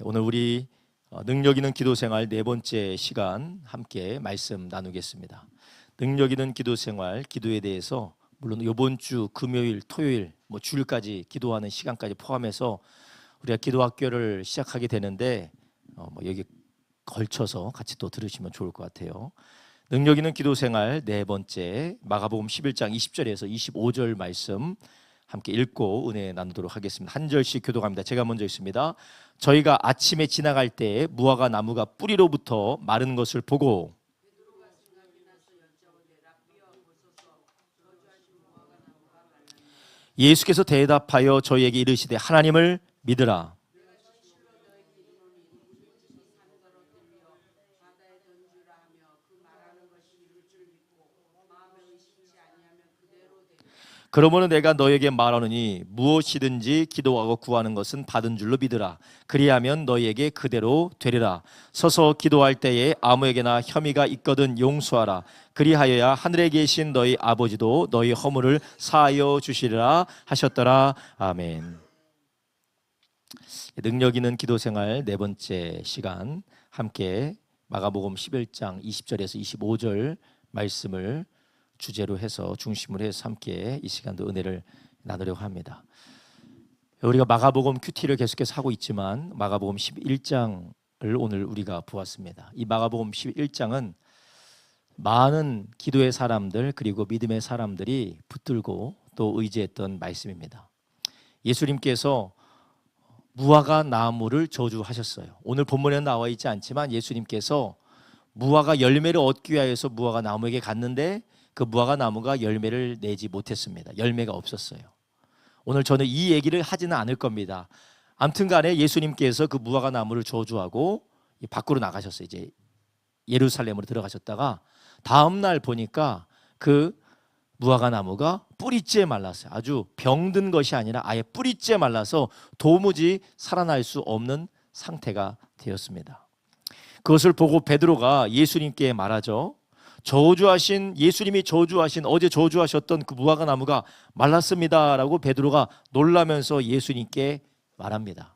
오늘 우리 능력 있는 기도 생활 네 번째 시간 함께 말씀 나누겠습니다. 능력 있는 기도 생활, 기도에 대해서 물론 이번 주 금요일, 토요일, 주일까지 기도하는 시간까지 포함해서 우리가 기도학교를 시작하게 되는데 여기 걸쳐서 같이 또 들으시면 좋을 것 같아요. 능력 있는 기도 생활 네 번째 마가복음 11장 20절에서 25절 말씀 함께 읽고 은혜 나누도록 하겠습니다. 한 절씩 교독합니다. 제가 먼저 읽습니다. 저희가 아침에 지나갈 때 무화과 나무가 뿌리로부터 마른 것을 보고 예수께서 대답하여 저희에게 이르시되 하나님을 믿으라. 그러므로 내가 너에게 말하노니 무엇이든지 기도하고 구하는 것은 받은 줄로 믿으라. 그리하면 너희에게 그대로 되리라. 서서 기도할 때에 아무에게나 혐의가 있거든 용서하라. 그리하여야 하늘에 계신 너희 아버지도 너희 허물을 사하여 주시리라 하셨더라. 아멘. 능력 있는 기도 생활 네 번째 시간 함께 마가복음 11장 20절에서 25절 말씀을 주제로 해서 중심으로 해서 함께 이 시간도 은혜를 나누려고 합니다. 우리가 마가복음 큐티를 계속해서 하고 있지만 마가복음 11장을 오늘 우리가 보았습니다. 이 마가복음 11장은 많은 기도의 사람들 그리고 믿음의 사람들이 붙들고 또 의지했던 말씀입니다. 예수님께서 무화과 나무를 저주하셨어요. 오늘 본문에 나와 있지 않지만 예수님께서 무화과 열매를 얻기 위해서 무화과 나무에게 갔는데 그 무화과 나무가 열매를 내지 못했습니다. 열매가 없었어요. 오늘 저는 이 얘기를 하지는 않을 겁니다. 아무튼 간에 예수님께서 그 무화과 나무를 저주하고 밖으로 나가셨어요. 이제 예루살렘으로 들어가셨다가 다음 날 보니까 그 무화과 나무가 뿌리째 말랐어요. 아주 병든 것이 아니라 아예 뿌리째 말라서 도무지 살아날 수 없는 상태가 되었습니다. 그것을 보고 베드로가 예수님께 말하죠. 예수님이 저주하신 어제 저주하셨던 그 무화과 나무가 말랐습니다라고 베드로가 놀라면서 예수님께 말합니다.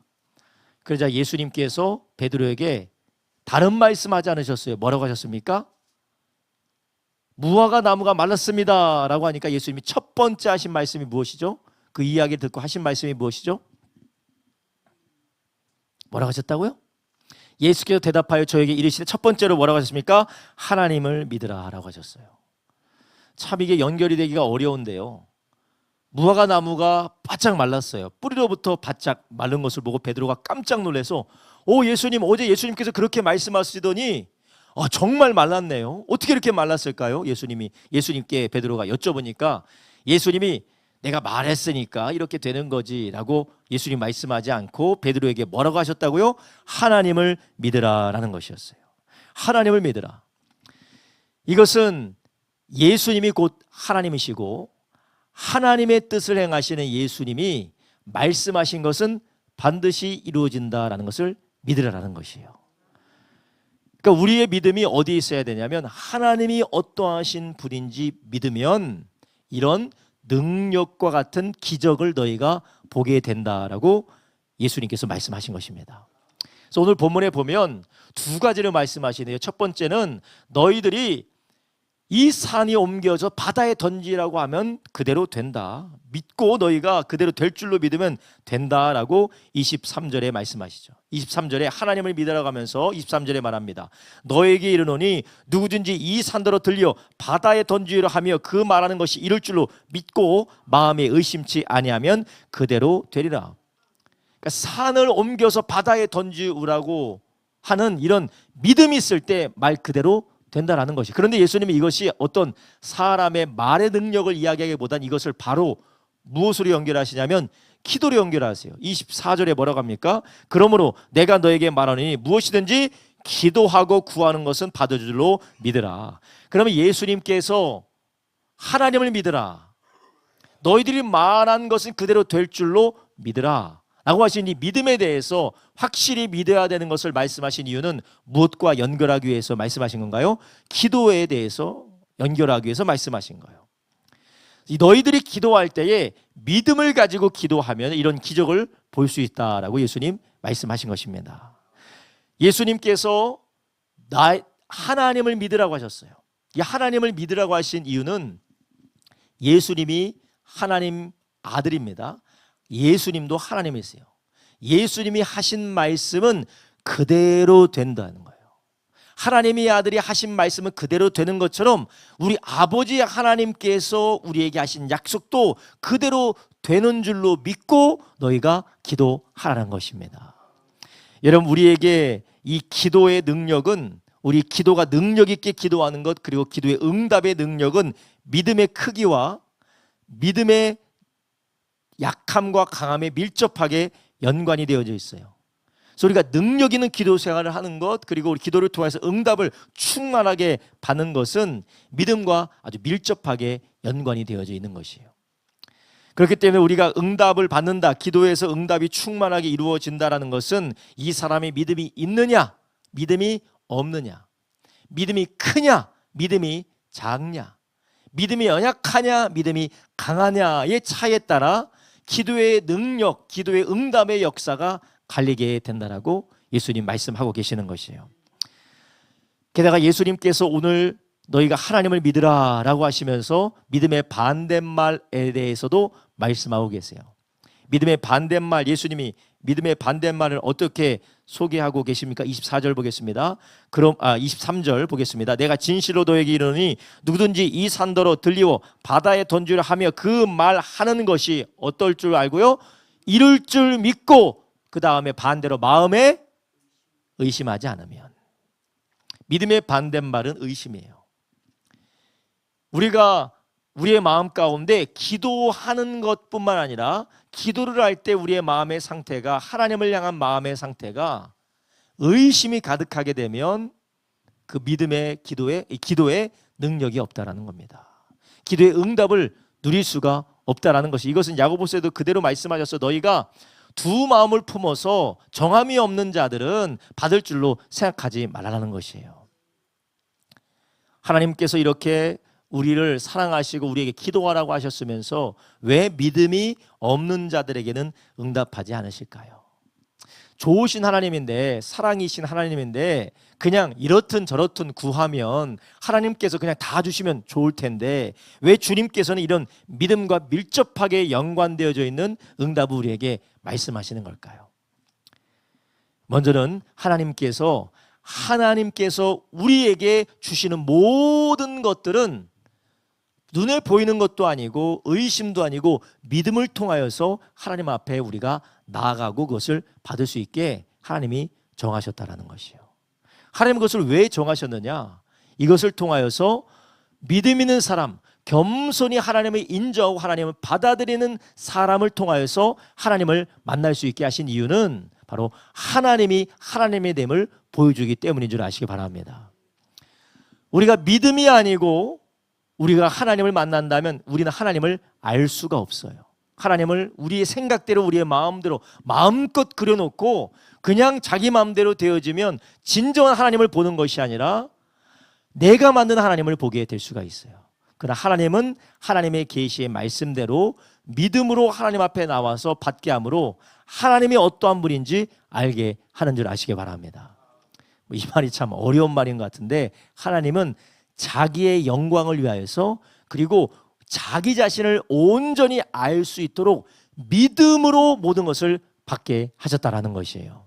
그러자 예수님께서 베드로에게 다른 말씀하지 않으셨어요. 뭐라고 하셨습니까? 무화과 나무가 말랐습니다라고 하니까 예수님이 첫 번째 하신 말씀이 무엇이죠? 그 이야기를 듣고 하신 말씀이 무엇이죠? 뭐라고 하셨다고요? 예수께서 대답하여 저에게 이르시되 첫 번째로 뭐라고 하셨습니까? 하나님을 믿으라 라고 하셨어요. 참 이게 연결이 되기가 어려운데요. 무화과 나무가 바짝 말랐어요. 뿌리로부터 바짝 마른 것을 보고 베드로가 깜짝 놀라서 예수님 어제 예수님께서 그렇게 말씀하시더니 정말 말랐네요. 어떻게 이렇게 말랐을까요? 예수님께 베드로가 여쭤보니까 예수님이 내가 말했으니까 이렇게 되는 거지 라고 예수님 말씀하지 않고 베드로에게 뭐라고 하셨다고요? 하나님을 믿으라 라는 것이었어요. 하나님을 믿으라. 이것은 예수님이 곧 하나님이시고 하나님의 뜻을 행하시는 예수님이 말씀하신 것은 반드시 이루어진다라는 것을 믿으라라는 것이에요. 그러니까 우리의 믿음이 어디에 있어야 되냐면 하나님이 어떠하신 분인지 믿으면 이런 능력과 같은 기적을 너희가 보게 된다라고 예수님께서 말씀하신 것입니다. 그래서 오늘 본문에 보면 두 가지를 말씀하시네요. 첫 번째는 너희들이 이 산이 옮겨져 바다에 던지라고 하면 그대로 된다. 믿고 너희가 그대로 될 줄로 믿으면 된다라고 23절에 말씀하시죠. 23절에 하나님을 믿으라고 하면서 23절에 말합니다. 너에게 이르노니 누구든지 이 산더러 들려 바다에 던지라 하며 그 말하는 것이 이룰 줄로 믿고 마음에 의심치 아니하면 그대로 되리라. 그러니까 산을 옮겨서 바다에 던지라고 하는 이런 믿음이 있을 때 말 그대로 된다라는 것이. 그런데 예수님이 이것이 어떤 사람의 말의 능력을 이야기하기보다는 이것을 바로 무엇으로 연결하시냐면 기도로 연결하세요. 24절에 뭐라고 합니까? 그러므로 내가 너에게 말하노니 무엇이든지 기도하고 구하는 것은 받을 줄로 믿으라. 그러면 예수님께서 하나님을 믿으라. 너희들이 말한 것은 그대로 될 줄로 믿으라 라고 하신 이 믿음에 대해서 확실히 믿어야 되는 것을 말씀하신 이유는 무엇과 연결하기 위해서 말씀하신 건가요? 기도에 대해서 연결하기 위해서 말씀하신 거예요. 너희들이 기도할 때에 믿음을 가지고 기도하면 이런 기적을 볼 수 있다라고 예수님 말씀하신 것입니다. 예수님께서 하나님을 믿으라고 하셨어요. 이 하나님을 믿으라고 하신 이유는 예수님이 하나님 아들입니다. 예수님도 하나님이세요. 예수님이 하신 말씀은 그대로 된다는 거예요. 하나님의 아들이 하신 말씀은 그대로 되는 것처럼 우리 아버지 하나님께서 우리에게 하신 약속도 그대로 되는 줄로 믿고 너희가 기도하라는 것입니다. 여러분, 우리에게 이 기도의 능력은, 우리 기도가 능력 있게 기도하는 것, 그리고 기도의 응답의 능력은 믿음의 크기와 믿음의 약함과 강함에 밀접하게 연관이 되어져 있어요. 그래서 우리가 능력 있는 기도 생활을 하는 것, 그리고 우리 기도를 통해서 응답을 충만하게 받는 것은 믿음과 아주 밀접하게 연관이 되어져 있는 것이에요. 그렇기 때문에 우리가 응답을 받는다, 기도에서 응답이 충만하게 이루어진다는 것은 이 사람의 믿음이 있느냐, 믿음이 없느냐, 믿음이 크냐, 믿음이 작냐, 믿음이 연약하냐, 믿음이 강하냐의 차이에 따라 기도의 능력, 기도의 응답의 역사가 갈리게 된다라고 예수님 말씀하고 계시는 것이에요. 게다가 예수님께서 오늘 너희가 하나님을 믿으라 라고 하시면서 믿음의 반대말에 대해서도 말씀하고 계세요. 믿음의 반대말, 예수님이 믿음의 반대말을 어떻게 소개하고 계십니까? 24절 보겠습니다. 23절 보겠습니다. 내가 진실로 너에게 이르노니 누구든지 이 산더러 들리워 바다에 던지려 하며 그 말하는 것이 어떨 줄 알고요, 이룰 줄 믿고 그 다음에 반대로 마음에 의심하지 않으면. 믿음의 반대말은 의심이에요. 우리가 우리의 마음 가운데 기도하는 것뿐만 아니라 기도를 할 때 우리의 마음의 상태가, 하나님을 향한 마음의 상태가 의심이 가득하게 되면 그 믿음의 기도에 능력이 없다라는 겁니다. 기도의 응답을 누릴 수가 없다라는 것이, 이것은 야고보서에도 그대로 말씀하셔서 너희가 두 마음을 품어서 정함이 없는 자들은 받을 줄로 생각하지 말라는 것이에요. 하나님께서 이렇게 우리를 사랑하시고 우리에게 기도하라고 하셨으면서 왜 믿음이 없는 자들에게는 응답하지 않으실까요? 좋으신 하나님인데, 사랑이신 하나님인데 그냥 이렇든 저렇든 구하면 하나님께서 그냥 다 주시면 좋을 텐데 왜 주님께서는 이런 믿음과 밀접하게 연관되어져 있는 응답을 우리에게 말씀하시는 걸까요? 먼저는 하나님께서 우리에게 주시는 모든 것들은 눈에 보이는 것도 아니고 의심도 아니고 믿음을 통하여서 하나님 앞에 우리가 나아가고 그것을 받을 수 있게 하나님이 정하셨다라는 것이에요. 하나님 그것을 왜 정하셨느냐? 이것을 통하여서 믿음 있는 사람, 겸손히 하나님을 인정하고 하나님을 받아들이는 사람을 통하여서 하나님을 만날 수 있게 하신 이유는 바로 하나님이 하나님의 됨을 보여주기 때문인 줄 아시기 바랍니다. 우리가 믿음이 아니고 우리가 하나님을 만난다면 우리는 하나님을 알 수가 없어요. 하나님을 우리의 생각대로, 우리의 마음대로 마음껏 그려놓고 그냥 자기 마음대로 되어지면 진정한 하나님을 보는 것이 아니라 내가 만든 하나님을 보게 될 수가 있어요. 그러나 하나님은 하나님의 계시의 말씀대로 믿음으로 하나님 앞에 나와서 받게 함으로 하나님이 어떠한 분인지 알게 하는 줄 아시기 바랍니다. 이 말이 참 어려운 말인 것 같은데, 하나님은 자기의 영광을 위하여서, 그리고 자기 자신을 온전히 알 수 있도록 믿음으로 모든 것을 받게 하셨다라는 것이에요.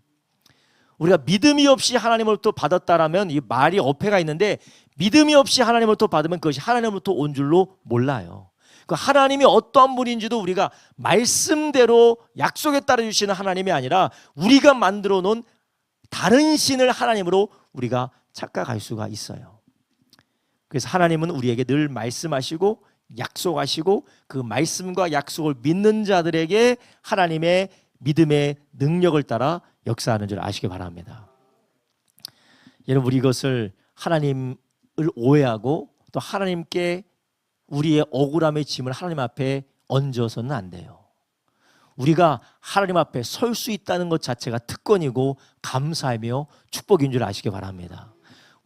우리가 믿음이 없이 하나님으로부터 받았다라면 이 말이 어폐가 있는데, 믿음이 없이 하나님으로부터 받으면 그것이 하나님으로부터 온 줄로 몰라요. 그 하나님이 어떠한 분인지도 우리가 말씀대로 약속에 따라 주시는 하나님이 아니라 우리가 만들어 놓은 다른 신을 하나님으로 우리가 착각할 수가 있어요. 그래서 하나님은 우리에게 늘 말씀하시고 약속하시고 그 말씀과 약속을 믿는 자들에게 하나님의 믿음의 능력을 따라 역사하는 줄 아시기 바랍니다. 여러분, 우리 이것을 하나님을 오해하고 또 하나님께 우리의 억울함의 짐을 하나님 앞에 얹어서는 안 돼요. 우리가 하나님 앞에 설 수 있다는 것 자체가 특권이고 감사하며 축복인 줄 아시기 바랍니다.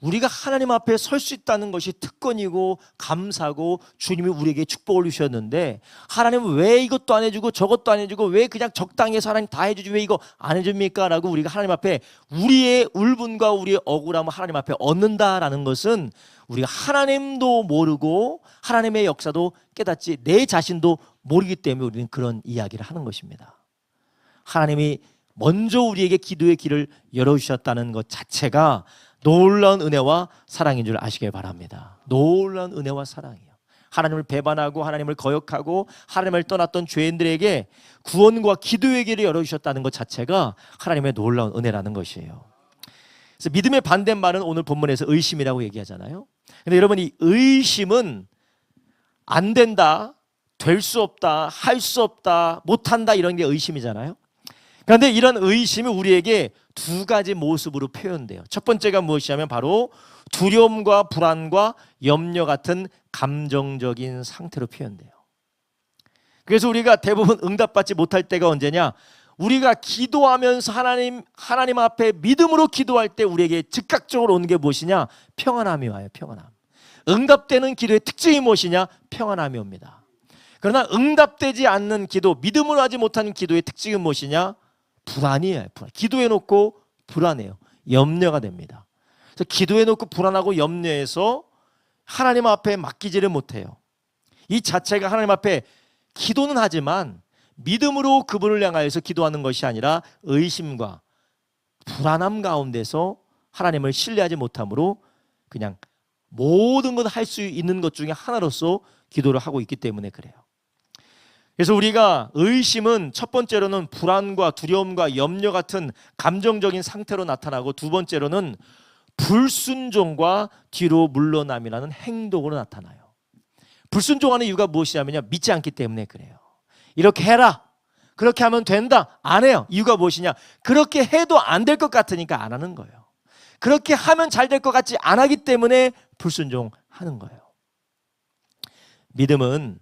우리가 하나님 앞에 설 수 있다는 것이 특권이고 감사고 주님이 우리에게 축복을 주셨는데 하나님은 왜 이것도 안 해주고 저것도 안 해주고 왜 그냥 적당히 해서 하나님 다 해주지 왜 이거 안 해줍니까? 라고 우리가 하나님 앞에 우리의 울분과 우리의 억울함을 하나님 앞에 얻는다라는 것은 우리가 하나님도 모르고 하나님의 역사도 깨닫지 내 자신도 모르기 때문에 우리는 그런 이야기를 하는 것입니다. 하나님이 먼저 우리에게 기도의 길을 열어주셨다는 것 자체가 놀라운 은혜와 사랑인 줄 아시길 바랍니다. 놀라운 은혜와 사랑이에요. 하나님을 배반하고 하나님을 거역하고 하나님을 떠났던 죄인들에게 구원과 기도의 길을 열어주셨다는 것 자체가 하나님의 놀라운 은혜라는 것이에요. 그래서 믿음의 반대말은 오늘 본문에서 의심이라고 얘기하잖아요. 근데 여러분, 이 의심은 안 된다, 될 수 없다, 할 수 없다, 못한다, 이런 게 의심이잖아요. 그런데 이런 의심이 우리에게 두 가지 모습으로 표현돼요. 첫 번째가 무엇이냐면 바로 두려움과 불안과 염려 같은 감정적인 상태로 표현돼요. 그래서 우리가 대부분 응답받지 못할 때가 언제냐? 우리가 기도하면서 하나님 앞에 믿음으로 기도할 때 우리에게 즉각적으로 오는 게 무엇이냐? 평안함이 와요. 평안함. 응답되는 기도의 특징이 무엇이냐? 평안함이 옵니다. 그러나 응답되지 않는 기도, 믿음으로 하지 못하는 기도의 특징은 무엇이냐? 불안이에요. 불안. 기도해놓고 불안해요. 염려가 됩니다. 그래서 기도해놓고 불안하고 염려해서 하나님 앞에 맡기지를 못해요. 이 자체가 하나님 앞에 기도는 하지만 믿음으로 그분을 향하여서 기도하는 것이 아니라 의심과 불안함 가운데서 하나님을 신뢰하지 못함으로 그냥 모든 것 할 수 있는 것 중에 하나로서 기도를 하고 있기 때문에 그래요. 그래서 우리가 의심은 첫 번째로는 불안과 두려움과 염려 같은 감정적인 상태로 나타나고 두 번째로는 불순종과 뒤로 물러남이라는 행동으로 나타나요. 불순종하는 이유가 무엇이냐면요, 믿지 않기 때문에 그래요. 이렇게 해라, 그렇게 하면 된다, 안 해요. 이유가 무엇이냐? 그렇게 해도 안 될 것 같으니까 안 하는 거예요. 그렇게 하면 잘 될 것 같지 안 하기 때문에 불순종하는 거예요. 믿음은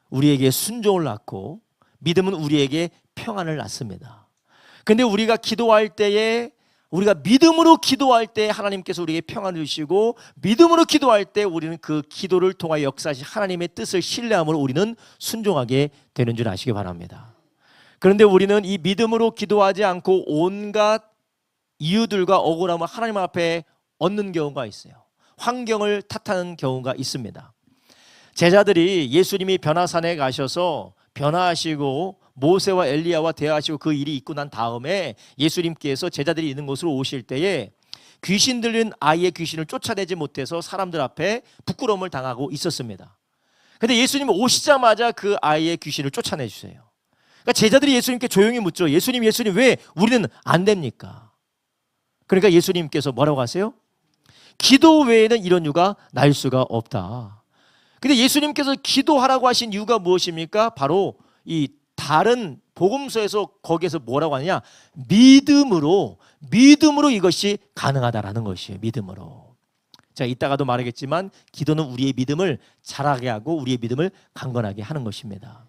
우리에게 순종을 낳고 믿음은 우리에게 평안을 낳습니다. 그런데 우리가 기도할 때에 우리가 믿음으로 기도할 때 하나님께서 우리에게 평안을 주시고 믿음으로 기도할 때 우리는 그 기도를 통하여 역사하신 하나님의 뜻을 신뢰함으로 우리는 순종하게 되는 줄 아시기 바랍니다. 그런데 우리는 이 믿음으로 기도하지 않고 온갖 이유들과 억울함을 하나님 앞에 얻는 경우가 있어요. 환경을 탓하는 경우가 있습니다. 제자들이 예수님이 변화산에 가셔서 변화하시고 모세와 엘리야와 대화하시고 그 일이 있고 난 다음에 예수님께서 제자들이 있는 곳으로 오실 때에 귀신 들린 아이의 귀신을 쫓아내지 못해서 사람들 앞에 부끄러움을 당하고 있었습니다. 그런데 예수님이 오시자마자 그 아이의 귀신을 쫓아내 주세요. 그러니까 제자들이 예수님께 조용히 묻죠. 예수님 왜 우리는 안 됩니까? 그러니까 예수님께서 뭐라고 하세요? 기도 외에는 이런 이유가 날 수가 없다. 근데 예수님께서 기도하라고 하신 이유가 무엇입니까? 바로 이 다른 복음서에서 거기에서 뭐라고 하느냐? 믿음으로 이것이 가능하다라는 것이에요. 믿음으로. 자, 이따가도 말하겠지만 기도는 우리의 믿음을 자라게 하고 우리의 믿음을 강건하게 하는 것입니다.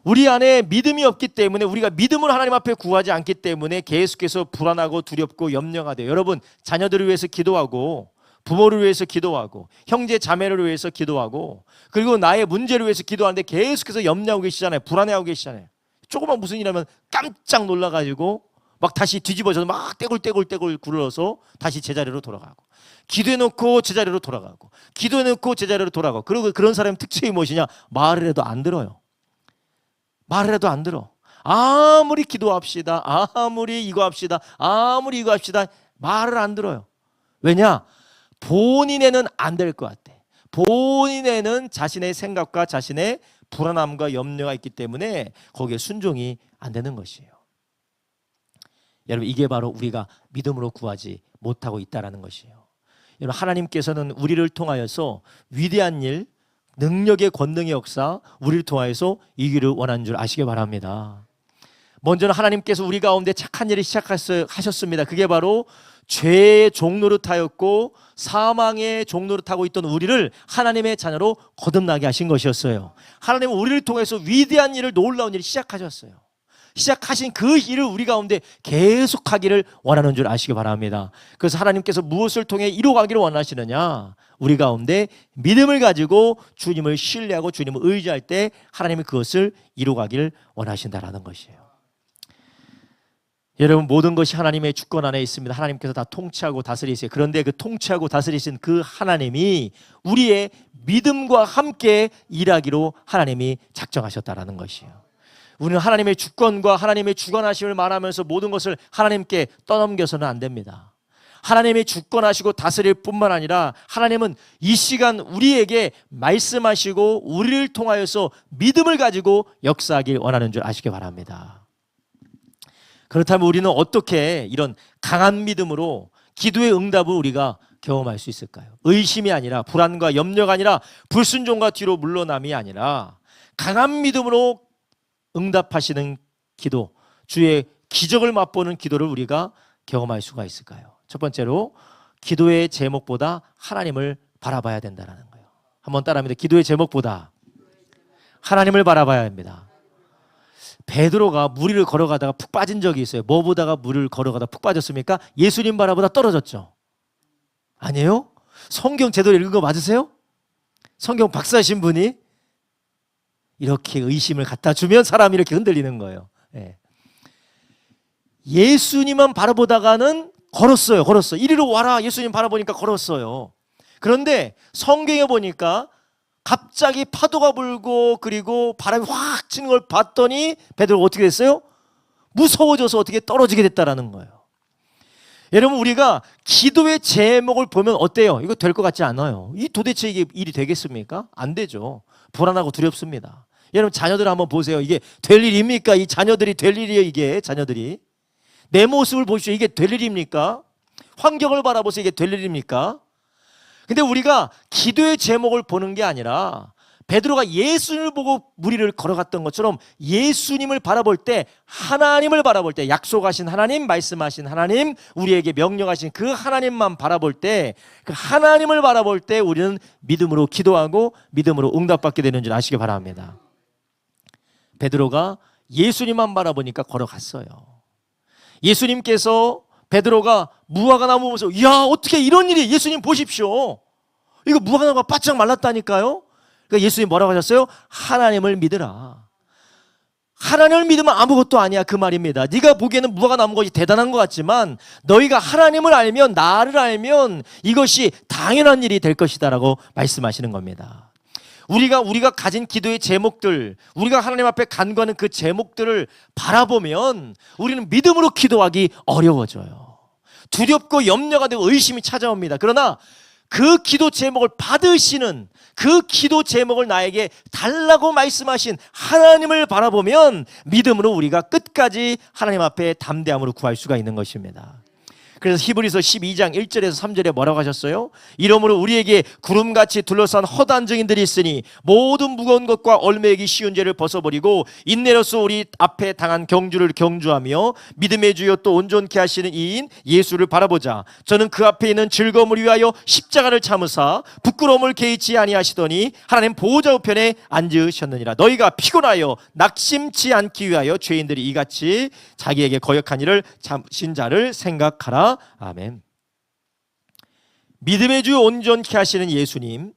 우리 안에 믿음이 없기 때문에 우리가 믿음으로 하나님 앞에 구하지 않기 때문에 계속해서 불안하고 두렵고 염려가 돼요. 여러분, 자녀들을 위해서 기도하고 부모를 위해서 기도하고 형제 자매를 위해서 기도하고 그리고 나의 문제를 위해서 기도하는데 계속해서 염려하고 계시잖아요. 불안해하고 계시잖아요. 조금만 무슨 일하면 깜짝 놀라가지고 막 다시 뒤집어져서 막 떼굴떼굴 굴러서 다시 제자리로 돌아가고 기도해놓고 제자리로 돌아가고 기도해놓고 제자리로 돌아가고 그리고 그런 사람의 특징이 무엇이냐? 말을 해도 안 들어요. 말을 해도 안 들어. 아무리 기도합시다, 아무리 이거 합시다, 아무리 이거 합시다, 말을 안 들어요. 왜냐? 본인에는 안 될 것 같아. 본인에는 자신의 생각과 자신의 불안함과 염려가 있기 때문에 거기에 순종이 안 되는 것이에요. 여러분, 이게 바로 우리가 믿음으로 구하지 못하고 있다는 것이에요. 여러분, 하나님께서는 우리를 통하여서 위대한 일, 능력의 권능의 역사, 우리를 통하여서 이기를 원하는 줄 아시기 바랍니다. 먼저는 하나님께서 우리 가운데 착한 일을 시작하셨습니다. 그게 바로 죄의 종노릇하였고 사망의 종노릇하고 있던 우리를 하나님의 자녀로 거듭나게 하신 것이었어요. 하나님은 우리를 통해서 위대한 일을, 놀라운 일을 시작하셨어요. 시작하신 그 일을 우리 가운데 계속하기를 원하는 줄 아시기 바랍니다. 그래서 하나님께서 무엇을 통해 이루어가기를 원하시느냐? 우리 가운데 믿음을 가지고 주님을 신뢰하고 주님을 의지할 때 하나님이 그것을 이루어가기를 원하신다라는 것이에요. 여러분, 모든 것이 하나님의 주권 안에 있습니다. 하나님께서 다 통치하고 다스리세요. 그런데 그 통치하고 다스리신 그 하나님이 우리의 믿음과 함께 일하기로 하나님이 작정하셨다라는 것이에요. 우리는 하나님의 주권과 하나님의 주관하심을 말하면서 모든 것을 하나님께 떠넘겨서는 안 됩니다. 하나님의 주권하시고 다스릴 뿐만 아니라 하나님은 이 시간 우리에게 말씀하시고 우리를 통하여서 믿음을 가지고 역사하길 원하는 줄 아시기 바랍니다. 그렇다면 우리는 어떻게 이런 강한 믿음으로 기도의 응답을 우리가 경험할 수 있을까요? 의심이 아니라, 불안과 염려가 아니라, 불순종과 뒤로 물러남이 아니라 강한 믿음으로 응답하시는 기도, 주의 기적을 맛보는 기도를 우리가 경험할 수가 있을까요? 첫 번째로 기도의 제목보다 하나님을 바라봐야 된다는 거예요. 한번 따라합니다. 기도의 제목보다 하나님을 바라봐야 합니다. 베드로가 물 위를 걸어가다가 푹 빠진 적이 있어요. 뭐 보다가 물을 걸어가다 푹 빠졌습니까? 예수님 바라보다 떨어졌죠. 아니에요? 성경 제대로 읽은 거 맞으세요? 성경 박사신 분이 이렇게 의심을 갖다 주면 사람이 이렇게 흔들리는 거예요. 예수님만 바라보다가는 걸었어요. 이리로 와라. 예수님 바라보니까 걸었어요. 그런데 성경에 보니까 갑자기 파도가 불고 그리고 바람이 확 치는 걸 봤더니 베드로가 어떻게 됐어요? 무서워져서 어떻게 떨어지게 됐다라는 거예요. 여러분, 우리가 기도의 제목을 보면 어때요? 이거 될 것 같지 않아요. 이 도대체 이게 일이 되겠습니까? 안 되죠. 불안하고 두렵습니다. 여러분, 자녀들 한번 보세요. 이게 될 일입니까? 이 자녀들이 될 일이에요. 이게 자녀들이 내 모습을 보십시오. 이게 될 일입니까? 환경을 바라보세요. 이게 될 일입니까? 근데 우리가 기도의 제목을 보는 게 아니라 베드로가 예수님을 보고 물 위를 걸어갔던 것처럼 예수님을 바라볼 때, 하나님을 바라볼 때, 약속하신 하나님, 말씀하신 하나님, 우리에게 명령하신 그 하나님만 바라볼 때, 그 하나님을 바라볼 때 우리는 믿음으로 기도하고 믿음으로 응답받게 되는 줄 아시기 바랍니다. 베드로가 예수님만 바라보니까 걸어갔어요. 예수님께서 베드로가 무화과 나무 보면서, 야, 어떻게 이런 일이, 예수님 보십시오. 이거 무화과 나무가 바짝 말랐다니까요. 그러니까 예수님 뭐라고 하셨어요? 하나님을 믿으라. 하나님을 믿으면 아무것도 아니야, 그 말입니다. 네가 보기에는 무화과 나무 것이 대단한 것 같지만 너희가 하나님을 알면, 나를 알면 이것이 당연한 일이 될 것이다 라고 말씀하시는 겁니다. 우리가 가진 기도의 제목들, 우리가 하나님 앞에 간구하는 그 제목들을 바라보면 우리는 믿음으로 기도하기 어려워져요. 두렵고 염려가 되고 의심이 찾아옵니다. 그러나 그 기도 제목을 받으시는, 그 기도 제목을 나에게 달라고 말씀하신 하나님을 바라보면 믿음으로 우리가 끝까지 하나님 앞에 담대함으로 구할 수가 있는 것입니다. 그래서 히브리서 12장 1절에서 3절에 뭐라고 하셨어요? 이러므로 우리에게 구름같이 둘러싼 허다한 증인들이 있으니 모든 무거운 것과 얽매이기 쉬운 죄를 벗어버리고 인내로서 우리 앞에 당한 경주를 경주하며 믿음의 주여 또 온전케 하시는 이인 예수를 바라보자. 저는 그 앞에 있는 즐거움을 위하여 십자가를 참으사 부끄러움을 개의치 아니하시더니 하나님 보호자 우편에 앉으셨느니라. 너희가 피곤하여 낙심치 않기 위하여 죄인들이 이같이 자기에게 거역한 일을 참으신 자를 생각하라. 아멘. 믿음의 주 온전케 하시는 예수님,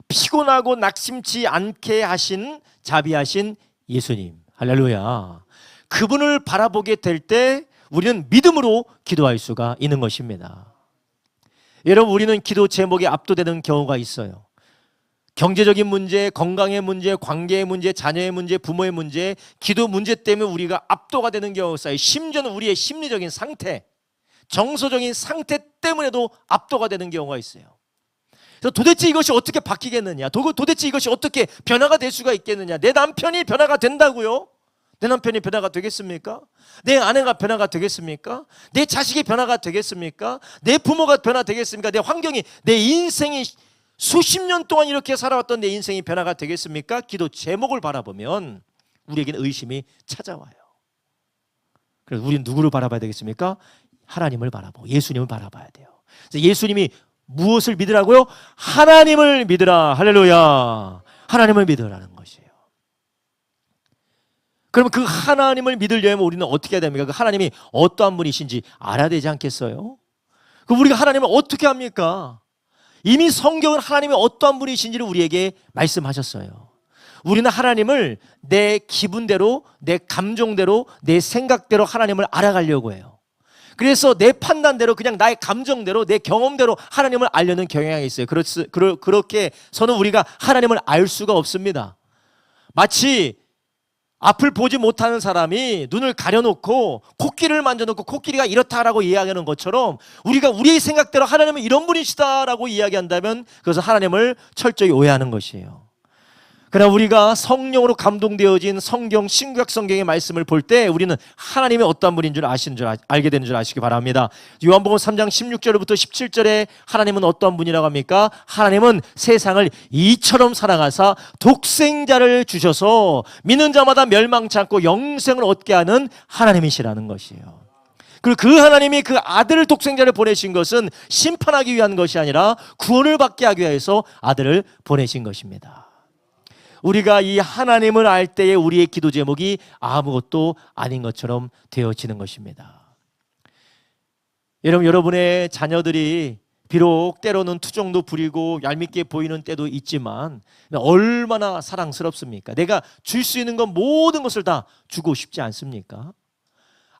피곤하고 낙심치 않게 하신 자비하신 예수님, 할렐루야. 그분을 바라보게 될 때 우리는 믿음으로 기도할 수가 있는 것입니다. 여러분, 우리는 기도 제목에 압도되는 경우가 있어요. 경제적인 문제, 건강의 문제, 관계의 문제, 자녀의 문제, 부모의 문제, 기도 문제 때문에 우리가 압도가 되는 경우가 있어요. 심지어는 우리의 심리적인 상태, 정서적인 상태 때문에도 압도가 되는 경우가 있어요. 그래서 도대체 이것이 어떻게 바뀌겠느냐, 도대체 이것이 어떻게 변화가 될 수가 있겠느냐. 내 남편이 변화가 된다고요? 내 남편이 변화가 되겠습니까? 내 아내가 변화가 되겠습니까? 내 자식이 변화가 되겠습니까? 내 부모가 변화되겠습니까? 내 환경이, 내 인생이 수십 년 동안 이렇게 살아왔던 내 인생이 변화가 되겠습니까? 기도 제목을 바라보면 우리에게는 의심이 찾아와요. 그래서 우리는 누구를 바라봐야 되겠습니까? 하나님을 바라보고 예수님을 바라봐야 돼요. 그래서 예수님이 무엇을 믿으라고요? 하나님을 믿으라. 할렐루야. 하나님을 믿으라는 것이에요. 그러면 그 하나님을 믿으려면 우리는 어떻게 해야 됩니까? 그 하나님이 어떠한 분이신지 알아야 되지 않겠어요? 그럼 우리가 하나님을 어떻게 합니까? 이미 성경은 하나님이 어떠한 분이신지를 우리에게 말씀하셨어요. 우리는 하나님을 내 기분대로, 내 감정대로, 내 생각대로 하나님을 알아가려고 해요. 그래서 내 판단대로, 그냥 나의 감정대로, 내 경험대로 하나님을 알려는 경향이 있어요. 그렇게 해서는 우리가 하나님을 알 수가 없습니다. 마치 앞을 보지 못하는 사람이 눈을 가려놓고 코끼리를 만져놓고 코끼리가 이렇다라고 이야기하는 것처럼, 우리가 우리의 생각대로 하나님은 이런 분이시다라고 이야기한다면 그것은 하나님을 철저히 오해하는 것이에요. 그러나 우리가 성령으로 감동되어진 성경, 신구약 성경의 말씀을 볼 때 우리는 하나님이 어떤 분인 줄 알게 되는 줄 아시기 바랍니다. 요한복음 3장 16절부터 17절에 하나님은 어떤 분이라고 합니까? 하나님은 세상을 이처럼 사랑하사 독생자를 주셔서 믿는 자마다 멸망치 않고 영생을 얻게 하는 하나님이시라는 것이에요. 그리고 그 하나님이 그 아들을, 독생자를 보내신 것은 심판하기 위한 것이 아니라 구원을 받게 하기 위해서 아들을 보내신 것입니다. 우리가 이 하나님을 알 때에 우리의 기도 제목이 아무것도 아닌 것처럼 되어지는 것입니다. 여러분의 자녀들이 비록 때로는 투정도 부리고 얄밉게 보이는 때도 있지만 얼마나 사랑스럽습니까? 내가 줄 수 있는 건 모든 것을 다 주고 싶지 않습니까?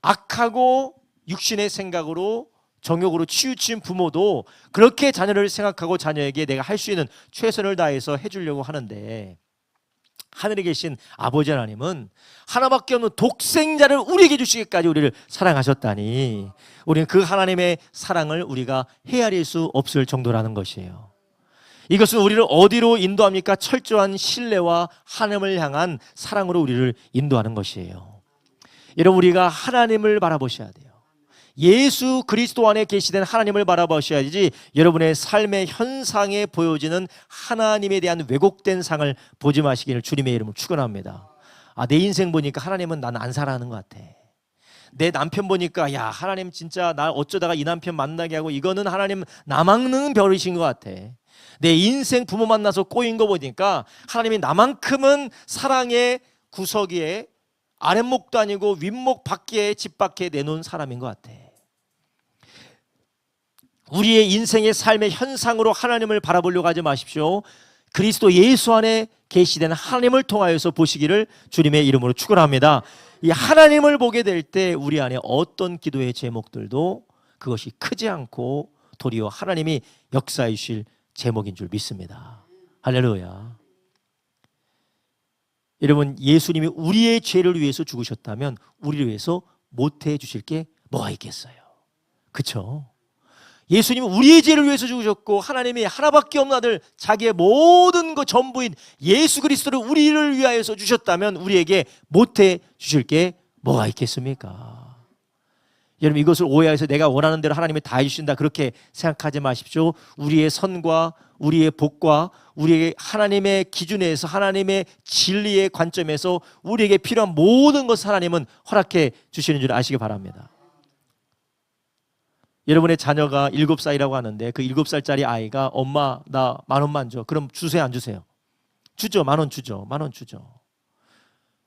악하고 육신의 생각으로, 정욕으로 치우친 부모도 그렇게 자녀를 생각하고 자녀에게 내가 할 수 있는 최선을 다해서 해주려고 하는데, 하늘에 계신 아버지 하나님은 하나밖에 없는 독생자를 우리에게 주시기까지 우리를 사랑하셨다니, 우리는 그 하나님의 사랑을 우리가 헤아릴 수 없을 정도라는 것이에요. 이것은 우리를 어디로 인도합니까? 철저한 신뢰와 하나님을 향한 사랑으로 우리를 인도하는 것이에요. 여러분, 우리가 하나님을 바라보셔야 돼요. 예수 그리스도 안에 계시된 하나님을 바라보셔야지 여러분의 삶의 현상에 보여지는 하나님에 대한 왜곡된 상을 보지 마시기를 주님의 이름으로 축원합니다. 내 인생 보니까 하나님은 나는 안 살아가는 것 같아. 내 남편 보니까 야, 하나님 진짜 나 어쩌다가 이 남편 만나게 하고, 이거는 하나님 나 막는 별이신 것 같아. 내 인생 부모 만나서 꼬인 거 보니까 하나님이 나만큼은 사랑의 구석이에 아랫목도 아니고 윗목 밖에, 집 밖에 내놓은 사람인 것 같아. 우리의 인생의 삶의 현상으로 하나님을 바라보려고 하지 마십시오. 그리스도 예수 안에 계시된 하나님을 통하여서 보시기를 주님의 이름으로 축원합니다. 이 하나님을 보게 될 때 우리 안에 어떤 기도의 제목들도 그것이 크지 않고 도리어 하나님이 역사해 주실 제목인 줄 믿습니다. 할렐루야. 여러분, 예수님이 우리의 죄를 위해서 죽으셨다면 우리를 위해서 못해 주실 게 뭐가 있겠어요? 그렇죠? 예수님은 우리의 죄를 위해서 죽으셨고, 하나님이 하나밖에 없는 아들, 자기의 모든 것 전부인 예수 그리스도를 우리를 위하여서 주셨다면 우리에게 못해 주실 게 뭐가 있겠습니까? 여러분, 이것을 오해해서 내가 원하는 대로 하나님이 다 해주신다, 그렇게 생각하지 마십시오. 우리의 선과 우리의 복과 우리의 하나님의 기준에서, 하나님의 진리의 관점에서 우리에게 필요한 모든 것을 하나님은 허락해 주시는 줄 아시기 바랍니다. 여러분의 자녀가 7살이라고 하는데 그 7살짜리 아이가 엄마 나 10,000원만 줘. 그럼 주세요, 안 주세요? 주죠. 10,000원 주죠. 10,000원 주죠.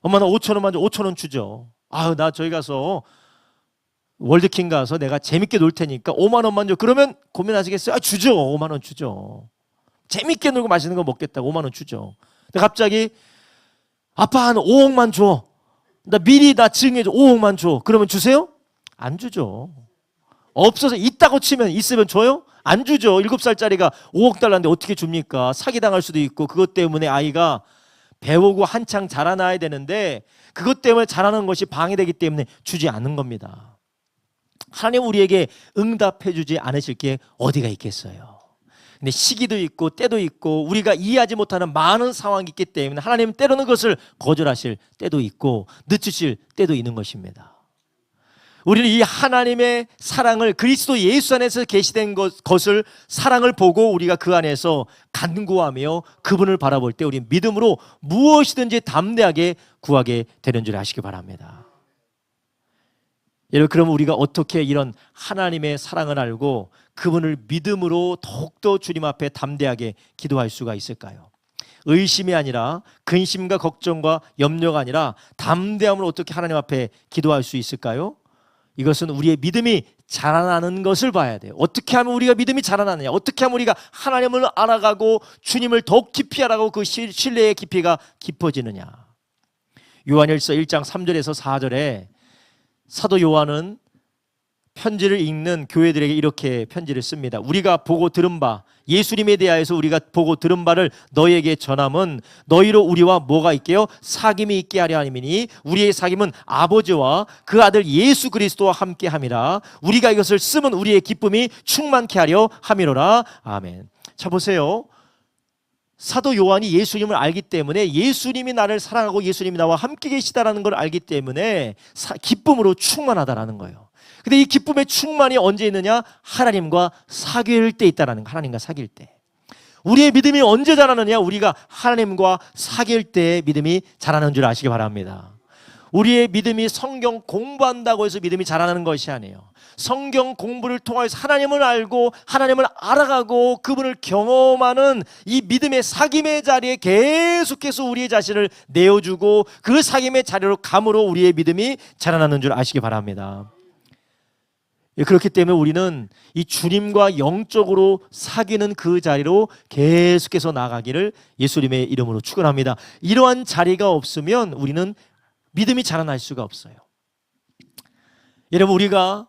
엄마 나 5,000원만 줘. 5,000원 주죠. 나 저희 가서 월드킹 가서 내가 재밌게 놀 테니까 50,000원만 줘. 그러면 고민하시겠어요? 주죠. 50,000원 주죠. 재밌게 놀고 맛있는 거 먹겠다고 50,000원 주죠. 근데 갑자기 아빠 한 5억만 줘. 나 미리 증여줘. 5억만 줘. 그러면 주세요? 안 주죠. 없어서 있다고 치면 있으면 줘요? 안 주죠. 7살짜리가 5억 달러인데 어떻게 줍니까? 사기당할 수도 있고, 그것 때문에 아이가 배우고 한창 자라나야 되는데 그것 때문에 자라는 것이 방해되기 때문에 주지 않는 겁니다. 하나님 우리에게 응답해 주지 않으실 게 어디가 있겠어요? 근데 시기도 있고 때도 있고 우리가 이해하지 못하는 많은 상황이 있기 때문에 하나님 때로는 그것을 거절하실 때도 있고 늦추실 때도 있는 것입니다. 우리는 이 하나님의 사랑을, 그리스도 예수 안에서 계시된 것을, 사랑을 보고 우리가 그 안에서 간구하며 그분을 바라볼 때 우리는 믿음으로 무엇이든지 담대하게 구하게 되는 줄 아시기 바랍니다. 여러분, 그럼 우리가 어떻게 이런 하나님의 사랑을 알고 그분을 믿음으로 더욱더 주님 앞에 담대하게 기도할 수가 있을까요? 의심이 아니라 근심과 걱정과 염려가 아니라 담대함으로 어떻게 하나님 앞에 기도할 수 있을까요? 이것은 우리의 믿음이 자라나는 것을 봐야 돼요. 어떻게 하면 우리가 믿음이 자라나느냐, 어떻게 하면 우리가 하나님을 알아가고 주님을 더욱 깊이 알아가고 그 신뢰의 깊이가 깊어지느냐. 요한일서 1장 3절에서 4절에 사도 요한은 편지를 읽는 교회들에게 이렇게 편지를 씁니다. 우리가 보고 들은 바, 예수님에 대하여서 우리가 보고 들은 바를 너희에게 전함은 너희로 우리와 뭐가 있게요? 사귐이 있게 하려 함이니 우리의 사귐은 아버지와 그 아들 예수 그리스도와 함께 함이라. 우리가 이것을 쓰면 우리의 기쁨이 충만케 하려 함이로라. 아멘. 자, 보세요. 사도 요한이 예수님을 알기 때문에, 예수님이 나를 사랑하고 예수님이 나와 함께 계시다라는 걸 알기 때문에 기쁨으로 충만하다라는 거예요. 근데 이 기쁨의 충만이 언제 있느냐? 하나님과 사귈 때 있다라는 거. 하나님과 사귈 때. 우리의 믿음이 언제 자라느냐? 우리가 하나님과 사귈 때 믿음이 자라는 줄 아시기 바랍니다. 우리의 믿음이 성경 공부한다고 해서 믿음이 자라나는 것이 아니에요. 성경 공부를 통해서 하나님을 알고 하나님을 알아가고 그분을 경험하는 이 믿음의 사귐의 자리에 계속해서 우리의 자신을 내어주고 그 사귐의 자리로 감으로 우리의 믿음이 자라나는 줄 아시기 바랍니다. 그렇기 때문에 우리는 이 주님과 영적으로 사귀는 그 자리로 계속해서 나아가기를 예수님의 이름으로 축원합니다. 이러한 자리가 없으면 우리는 믿음이 자라날 수가 없어요. 여러분, 우리가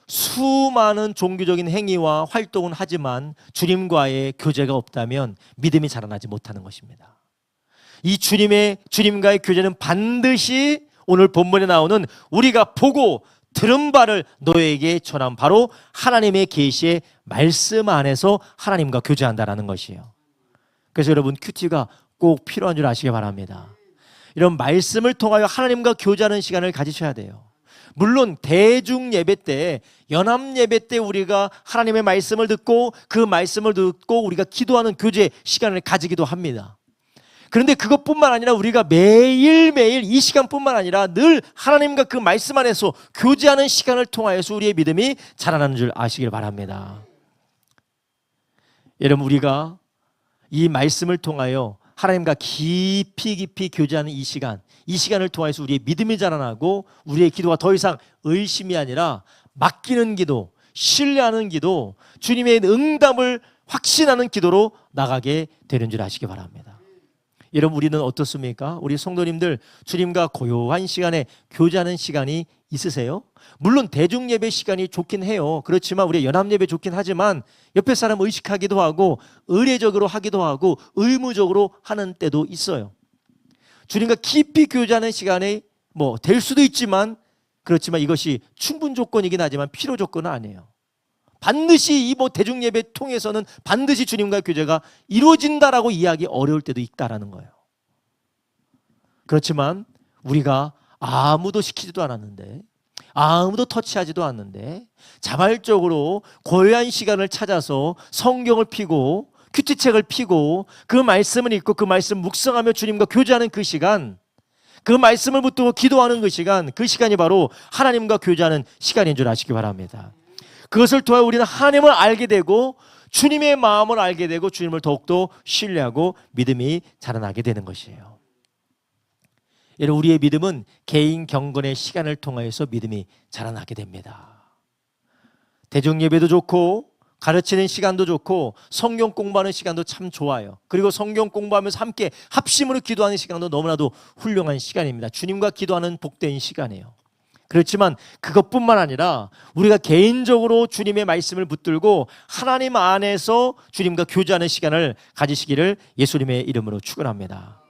수많은 종교적인 행위와 활동은 하지만 주님과의 교제가 없다면 믿음이 자라나지 못하는 것입니다. 이 주님과의 교제는 반드시 오늘 본문에 나오는 우리가 보고 들은 바를 너에게 전한 바로 하나님의 계시의 말씀 안에서 하나님과 교제한다라는 것이에요. 그래서 여러분, 큐티가 꼭 필요한 줄 아시기 바랍니다. 이런 말씀을 통하여 하나님과 교제하는 시간을 가지셔야 돼요. 물론 대중 예배 때, 연합 예배 때 우리가 하나님의 말씀을 듣고 그 말씀을 듣고 우리가 기도하는 교제 시간을 가지기도 합니다. 그런데 그것뿐만 아니라 우리가 매일매일 이 시간뿐만 아니라 늘 하나님과 그 말씀 안에서 교제하는 시간을 통하여서 우리의 믿음이 자라나는 줄 아시길 바랍니다. 여러분, 우리가 이 말씀을 통하여 하나님과 깊이 교제하는 이 시간을 통해서 우리의 믿음이 자라나고 우리의 기도가 더 이상 의심이 아니라 맡기는 기도, 신뢰하는 기도, 주님의 응답을 확신하는 기도로 나가게 되는 줄 아시기 바랍니다. 여러분, 우리는 어떻습니까? 우리 성도님들 주님과 고요한 시간에 교제하는 시간이 있으세요? 물론 대중예배 시간이 좋긴 해요. 그렇지만 우리 연합예배 좋긴 하지만 옆에 사람 의식하기도 하고 의례적으로 하기도 하고 의무적으로 하는 때도 있어요. 주님과 깊이 교제하는 시간이 될 수도 있지만, 그렇지만 이것이 충분 조건이긴 하지만 필요 조건은 아니에요. 반드시 이 대중예배 통해서는 반드시 주님과의 교제가 이루어진다라고 이해하기 어려울 때도 있다라는 거예요. 그렇지만 우리가 아무도 시키지도 않았는데, 아무도 터치하지도 않는데 자발적으로 고요한 시간을 찾아서 성경을 펴고 큐티책을 펴고 그 말씀을 읽고 그 말씀 묵상하며 주님과 교제하는 그 시간, 그 말씀을 붙들고 기도하는 그 시간이 바로 하나님과 교제하는 시간인 줄 아시기 바랍니다. 그것을 통해 우리는 하나님을 알게 되고 주님의 마음을 알게 되고 주님을 더욱더 신뢰하고 믿음이 자라나게 되는 것이에요. 여러분, 우리의 믿음은 개인 경건의 시간을 통해서 믿음이 자라나게 됩니다. 대중예배도 좋고 가르치는 시간도 좋고 성경 공부하는 시간도 참 좋아요. 그리고 성경 공부하면서 함께 합심으로 기도하는 시간도 너무나도 훌륭한 시간입니다. 주님과 기도하는 복된 시간이에요. 그렇지만 그것뿐만 아니라 우리가 개인적으로 주님의 말씀을 붙들고 하나님 안에서 주님과 교제하는 시간을 가지시기를 예수님의 이름으로 축원합니다.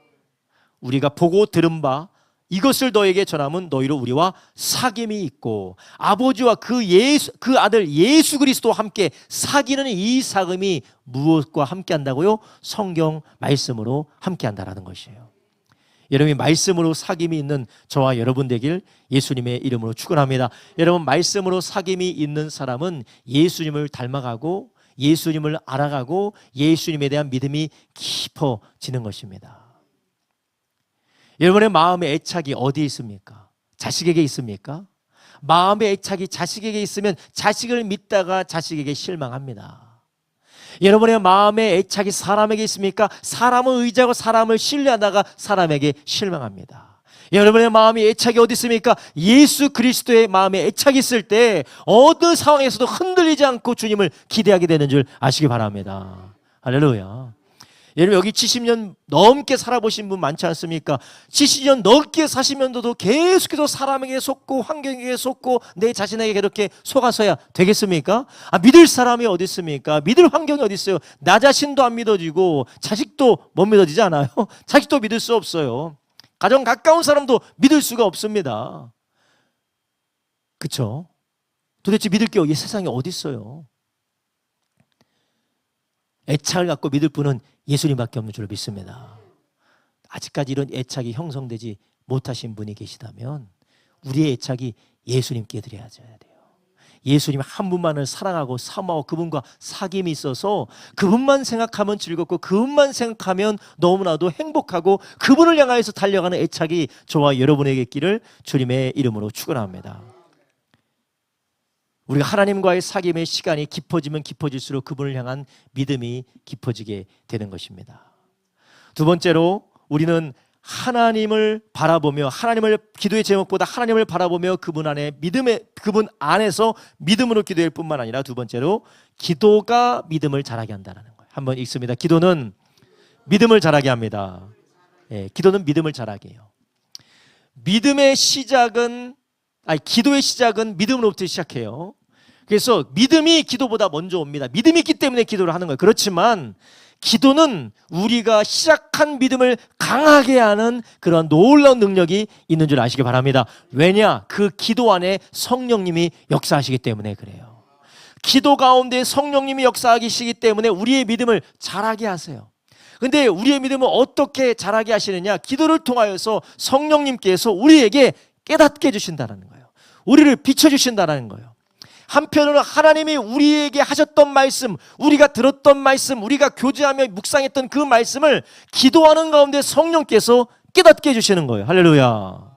우리가 보고 들은 바 이것을 너에게 전함은 너희로 우리와 사귐이 있고 아버지와 그 아들 예수 그리스도와 함께 사귀는 이 사귐이 무엇과 함께 한다고요? 성경 말씀으로 함께 한다라는 것이에요. 여러분이 말씀으로 사귐이 있는 저와 여러분 되길 예수님의 이름으로 축원합니다. 여러분, 말씀으로 사귐이 있는 사람은 예수님을 닮아가고 예수님을 알아가고 예수님에 대한 믿음이 깊어지는 것입니다. 여러분의 마음의 애착이 어디에 있습니까? 자식에게 있습니까? 마음의 애착이 자식에게 있으면 자식을 믿다가 자식에게 실망합니다. 여러분의 마음에 애착이 사람에게 있습니까? 사람을 의지하고 사람을 신뢰하다가 사람에게 실망합니다. 여러분의 마음이 애착이 어디 있습니까? 예수 그리스도의 마음에 애착이 있을 때 어느 상황에서도 흔들리지 않고 주님을 기대하게 되는 줄 아시기 바랍니다. 할렐루야. 여러분 여기 70년 넘게 살아보신 분 많지 않습니까? 70년 넘게 사시면서도 계속해서 사람에게 속고 환경에게 속고 내 자신에게 그렇게 속아서야 되겠습니까? 믿을 사람이 어디 있습니까? 믿을 환경이 어디 있어요? 나 자신도 안 믿어지고 자식도 못 믿어지지 않아요? 자식도 믿을 수 없어요. 가장 가까운 사람도 믿을 수가 없습니다. 그렇죠? 도대체 믿을 게 이 세상에 어디 있어요? 애착을 갖고 믿을 분은 예수님밖에 없는 줄 믿습니다. 아직까지 이런 애착이 형성되지 못하신 분이 계시다면 우리의 애착이 예수님께 드려야 돼요. 예수님 한 분만을 사랑하고 사모하고 그분과 사귐이 있어서 그분만 생각하면 즐겁고 그분만 생각하면 너무나도 행복하고 그분을 향하여서 달려가는 애착이 저와 여러분에게 있기를 주님의 이름으로 축원합니다. 우리가 하나님과의 사귐의 시간이 깊어지면 깊어질수록 그분을 향한 믿음이 깊어지게 되는 것입니다. 두 번째로 우리는 하나님을 바라보며 하나님을 기도의 제목보다 하나님을 바라보며 그분 안에서 믿음으로 기도할 뿐만 아니라 두 번째로 기도가 믿음을 자라게 한다는 거예요. 한번 읽습니다. 기도는 믿음을 자라게 합니다. 기도는 믿음을 자라게 해요. 기도의 시작은 믿음으로부터 시작해요. 그래서 믿음이 기도보다 먼저 옵니다. 믿음이 있기 때문에 기도를 하는 거예요. 그렇지만 기도는 우리가 시작한 믿음을 강하게 하는 그런 놀라운 능력이 있는 줄 아시기 바랍니다. 왜냐? 그 기도 안에 성령님이 역사하시기 때문에 그래요. 기도 가운데 성령님이 역사하시기 때문에 우리의 믿음을 자라게 하세요. 근데 우리의 믿음을 어떻게 자라게 하시느냐? 기도를 통하여서 성령님께서 우리에게 깨닫게 해주신다는 거예요. 우리를 비춰주신다는 거예요. 한편으로는 하나님이 우리에게 하셨던 말씀, 우리가 들었던 말씀, 우리가 교제하며 묵상했던 그 말씀을 기도하는 가운데 성령께서 깨닫게 해주시는 거예요. 할렐루야.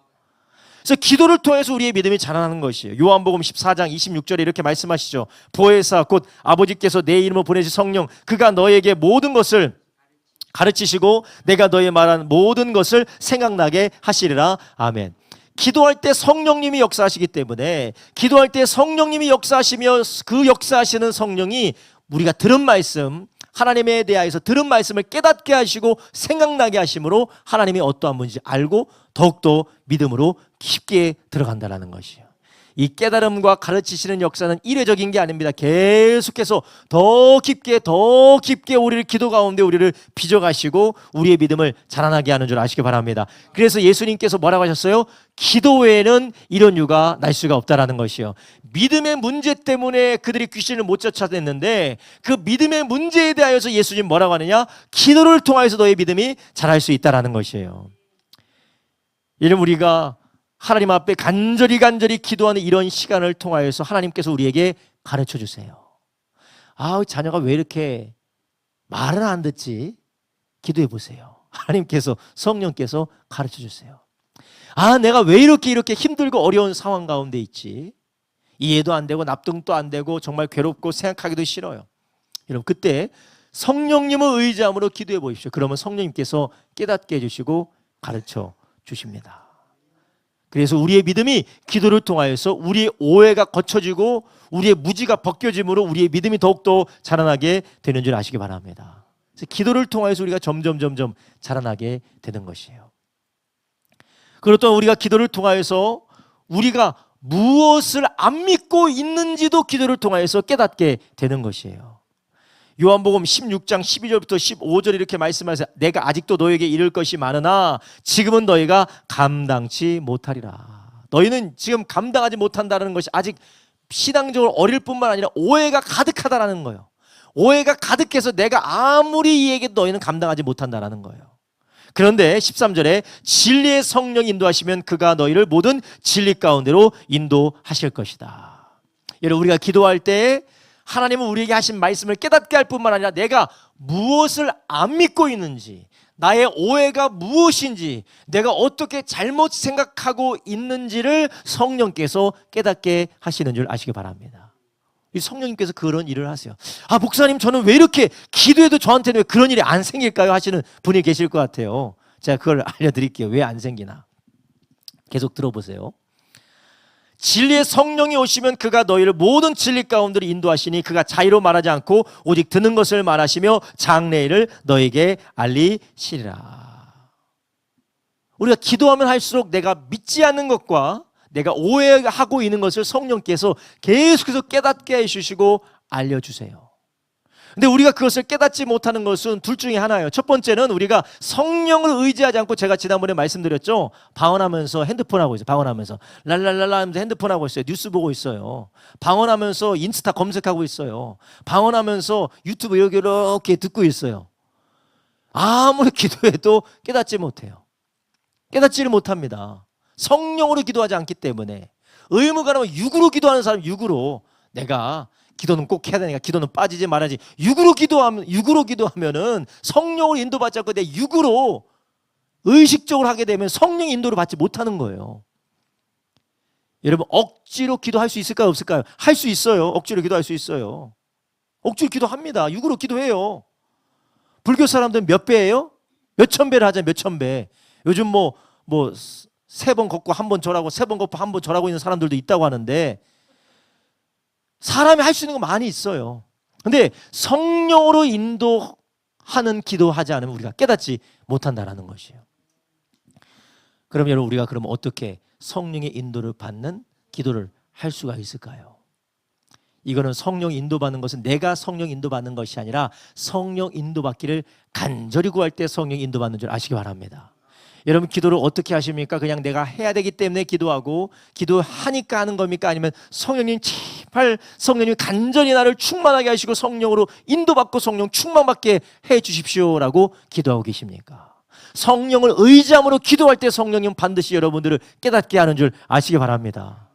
그래서 기도를 통해서 우리의 믿음이 자라나는 것이에요. 요한복음 14장 26절에 이렇게 말씀하시죠. 보혜사 곧 아버지께서 내 이름으로 보내신 성령, 그가 너에게 모든 것을 가르치시고 내가 너의 말한 모든 것을 생각나게 하시리라. 아멘. 기도할 때 성령님이 역사하시기 때문에 기도할 때 성령님이 역사하시며 그 역사하시는 성령이 우리가 들은 말씀, 하나님에 대하여서 들은 말씀을 깨닫게 하시고 생각나게 하심으로 하나님이 어떠한 분인지 알고 더욱더 믿음으로 깊게 들어간다는 것이에요. 이 깨달음과 가르치시는 역사는 일회적인 게 아닙니다. 계속해서 더 깊게 우리를 기도 가운데 우리를 빚어가시고 우리의 믿음을 자라나게 하는 줄 아시기 바랍니다. 그래서 예수님께서 뭐라고 하셨어요? 기도 외에는 이런 유가 날 수가 없다라는 것이요. 믿음의 문제 때문에 그들이 귀신을 못 쫓아냈는데 그 믿음의 문제에 대하여서 예수님 뭐라고 하느냐? 기도를 통해서 너의 믿음이 자랄 수 있다라는 것이에요. 이런 우리가 하나님 앞에 간절히 기도하는 이런 시간을 통하여서 하나님께서 우리에게 가르쳐 주세요. 자녀가 왜 이렇게 말을 안 듣지? 기도해 보세요. 하나님께서 성령께서 가르쳐 주세요. 내가 왜 이렇게 힘들고 어려운 상황 가운데 있지? 이해도 안 되고 납득도 안 되고 정말 괴롭고 생각하기도 싫어요. 여러분 그때 성령님을 의지함으로 기도해 보십시오. 그러면 성령님께서 깨닫게 해주시고 가르쳐 주십니다. 그래서 우리의 믿음이 기도를 통하여서 우리의 오해가 거쳐지고 우리의 무지가 벗겨짐으로 우리의 믿음이 더욱더 자라나게 되는 줄 아시기 바랍니다. 그래서 기도를 통하여서 우리가 점점 자라나게 되는 것이에요. 그리고 또 우리가 기도를 통하여서 우리가 무엇을 안 믿고 있는지도 기도를 통하여서 깨닫게 되는 것이에요. 요한복음 16장 12절부터 15절 이렇게 말씀하세요. 내가 아직도 너에게 이를 것이 많으나 지금은 너희가 감당치 못하리라. 너희는 지금 감당하지 못한다는 것이 아직 신앙적으로 어릴 뿐만 아니라 오해가 가득하다라는 거예요. 오해가 가득해서 내가 아무리 이해해도 너희는 감당하지 못한다라는 거예요. 그런데 13절에 진리의 성령 인도하시면 그가 너희를 모든 진리 가운데로 인도하실 것이다. 여러분 우리가 기도할 때 하나님은 우리에게 하신 말씀을 깨닫게 할 뿐만 아니라 내가 무엇을 안 믿고 있는지, 나의 오해가 무엇인지, 내가 어떻게 잘못 생각하고 있는지를 성령께서 깨닫게 하시는 줄 아시기 바랍니다. 이 성령님께서 그런 일을 하세요. 아, 목사님, 저는 왜 이렇게 기도해도 저한테는 왜 그런 일이 안 생길까요? 하시는 분이 계실 것 같아요. 제가 그걸 알려드릴게요. 왜 안 생기나. 계속 들어보세요. 진리의 성령이 오시면 그가 너희를 모든 진리 가운데로 인도하시니 그가 자의로 말하지 않고 오직 듣는 것을 말하시며 장래일을 너에게 알리시리라. 우리가 기도하면 할수록 내가 믿지 않는 것과 내가 오해하고 있는 것을 성령께서 계속해서 깨닫게 해주시고 알려주세요. 근데 우리가 그것을 깨닫지 못하는 것은 둘 중에 하나예요. 첫 번째는 우리가 성령을 의지하지 않고, 제가 지난번에 말씀드렸죠, 방언하면서 핸드폰 하고 있어요. 방언하면서 랄랄랄라 하면서 핸드폰 하고 있어요. 뉴스 보고 있어요. 방언하면서 인스타 검색하고 있어요. 방언하면서 유튜브 여기 이렇게 듣고 있어요. 아무리 기도해도 깨닫지 못해요. 깨닫지를 못합니다. 성령으로 기도하지 않기 때문에. 의무가라면 육으로 기도하는 사람, 육으로 내가 기도는 꼭 해야 되니까 기도는 빠지지 말아야지. 육으로 기도하면은 성령을 인도받지 않고 내 육으로 의식적으로 하게 되면 성령의 인도를 받지 못하는 거예요. 여러분, 억지로 기도할 수 있을까요, 없을까요? 할 수 있어요. 억지로 기도할 수 있어요. 억지로 기도합니다. 육으로 기도해요. 불교 사람들은 몇 배예요? 몇천 배를 하잖아요. 몇천 배. 요즘 뭐 3번 걷고 1번 절하고 3번 걷고 1번 절하고 있는 사람들도 있다고 하는데, 사람이 할 수 있는 거 많이 있어요. 근데 성령으로 인도하는 기도하지 않으면 우리가 깨닫지 못한다는 것이에요. 그럼 여러분, 우리가 그럼 어떻게 성령의 인도를 받는 기도를 할 수가 있을까요? 이거는 성령 인도받는 것은 내가 성령 인도받는 것이 아니라 성령 인도받기를 간절히 구할 때 성령 인도받는 줄 아시기 바랍니다. 여러분, 기도를 어떻게 하십니까? 그냥 내가 해야 되기 때문에 기도하고 기도하니까 하는 겁니까? 아니면 성령님 제발 성령님 간절히 나를 충만하게 하시고 성령으로 인도받고 성령 충만받게 해 주십시오라고 기도하고 계십니까? 성령을 의지함으로 기도할 때 성령님 반드시 여러분들을 깨닫게 하는 줄 아시기 바랍니다.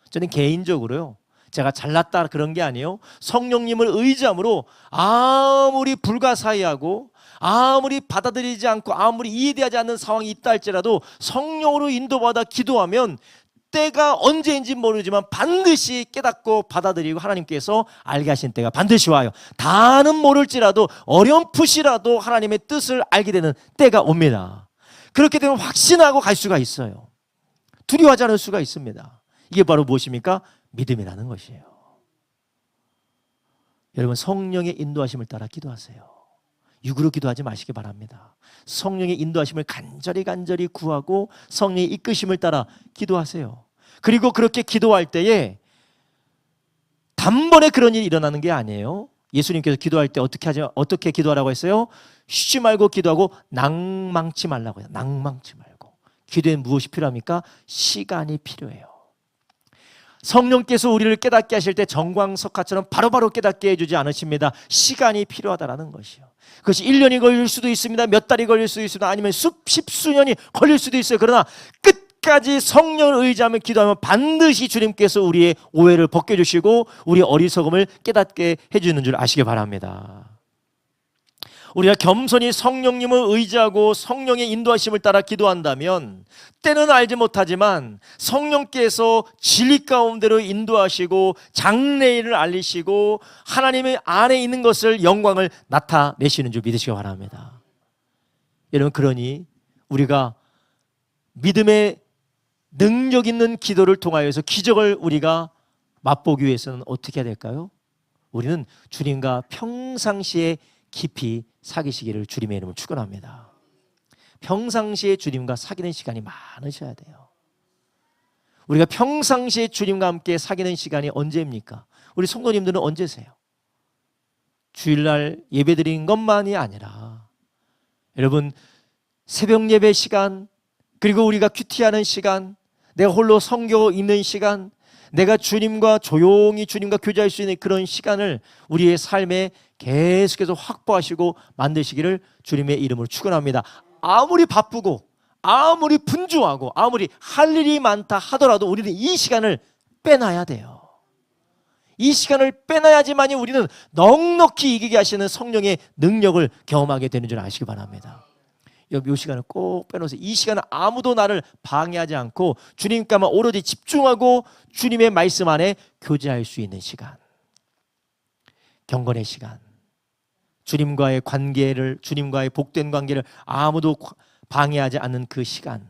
저는 개인적으로요, 제가 잘났다 그런 게 아니에요. 성령님을 의지함으로 아무리 불가사의하고 아무리 받아들이지 않고 아무리 이해되지 않는 상황이 있다 할지라도 성령으로 인도받아 기도하면 때가 언제인지 모르지만 반드시 깨닫고 받아들이고 하나님께서 알게 하신 때가 반드시 와요. 다는 모를지라도 어렴풋이라도 하나님의 뜻을 알게 되는 때가 옵니다. 그렇게 되면 확신하고 갈 수가 있어요. 두려워하지 않을 수가 있습니다. 이게 바로 무엇입니까? 믿음이라는 것이에요. 여러분, 성령의 인도하심을 따라 기도하세요. 육으로 기도하지 마시기 바랍니다. 성령의 인도하심을 간절히 구하고 성령의 이끄심을 따라 기도하세요. 그리고 그렇게 기도할 때에 단번에 그런 일이 일어나는 게 아니에요. 예수님께서 기도할 때 어떻게 기도하라고 했어요? 쉬지 말고 기도하고 낭망치 말라고 해요. 낭망치 말고. 기도에 무엇이 필요합니까? 시간이 필요해요. 성령께서 우리를 깨닫게 하실 때 정광석화처럼 바로바로 깨닫게 해주지 않으십니다. 시간이 필요하다는 것이요. 그것이 1년이 걸릴 수도 있습니다. 몇 달이 걸릴 수도 있습니다. 아니면 십수년이 걸릴 수도 있어요. 그러나 끝까지 성령을 의지하며 기도하면 반드시 주님께서 우리의 오해를 벗겨주시고 우리의 어리석음을 깨닫게 해주는 줄 아시기 바랍니다. 우리가 겸손히 성령님을 의지하고 성령의 인도하심을 따라 기도한다면 때는 알지 못하지만 성령께서 진리 가운데로 인도하시고 장래일을 알리시고 하나님의 안에 있는 것을 영광을 나타내시는 줄 믿으시기 바랍니다. 여러분, 그러니 우리가 믿음의 능력 있는 기도를 통하여서 기적을 우리가 맛보기 위해서는 어떻게 해야 될까요? 우리는 주님과 평상시에 깊이 사귀시기를 주님의 이름으로 축원합니다. 평상시에 주님과 사귀는 시간이 많으셔야 돼요. 우리가 평상시에 주님과 함께 사귀는 시간이 언제입니까? 우리 성도님들은 언제세요? 주일날 예배드리는 것만이 아니라 여러분, 새벽 예배 시간, 그리고 우리가 큐티하는 시간, 내가 홀로 성경 읽는 시간, 내가 주님과 조용히 주님과 교제할 수 있는 그런 시간을 우리의 삶에 계속해서 확보하시고 만드시기를 주님의 이름으로 축원합니다. 아무리 바쁘고 아무리 분주하고 아무리 할 일이 많다 하더라도 우리는 이 시간을 빼놔야 돼요. 이 시간을 빼놔야지만이 우리는 넉넉히 이기게 하시는 성령의 능력을 경험하게 되는 줄 아시기 바랍니다. 이 시간을 꼭 빼놓으세요. 이 시간은 아무도 나를 방해하지 않고 주님께만 오로지 집중하고 주님의 말씀 안에 교제할 수 있는 시간. 경건의 시간, 주님과의 관계를, 주님과의 복된 관계를 아무도 방해하지 않는 그 시간,